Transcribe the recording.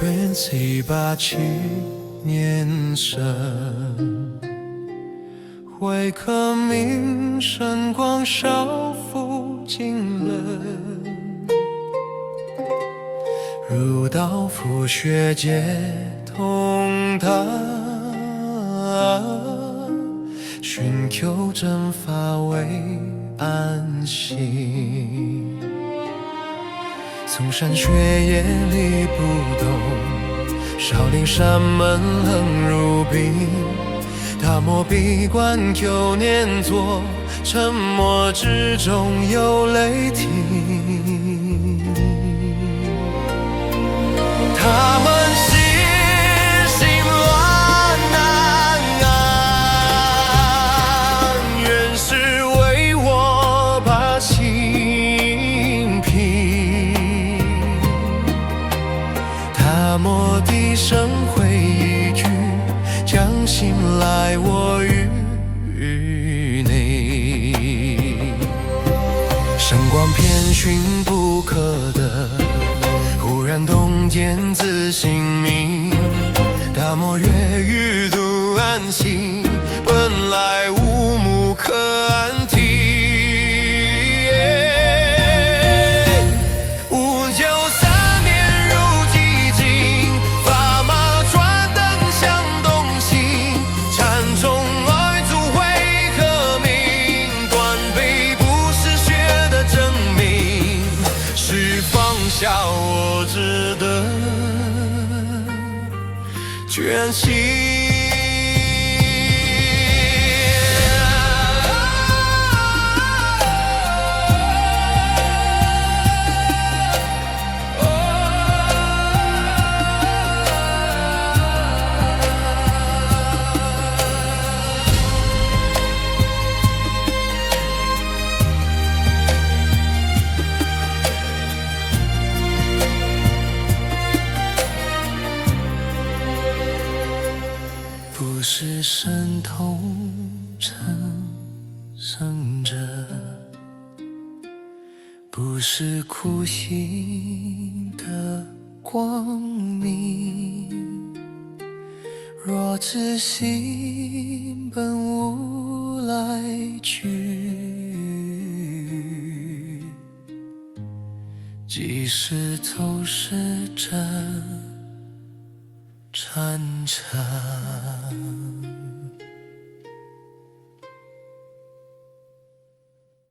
愿787年生，会刻名神光少负经纶，儒道复学皆通达，寻求正法为安心。嵩山雪夜力不动，少林山门冷如冰。大漠闭关9年坐，沉默之中有雷霆。他们心乱难安，原是为我把情平。大漠低声回一句，将心来我于内。神光遍寻不可得，忽然洞见自性明。大漠月欲独安心，本来无目可安停。下我只得倦息。不是神通成圣者，不是苦心的光明。若知心本无来去，即使走失真缠缠。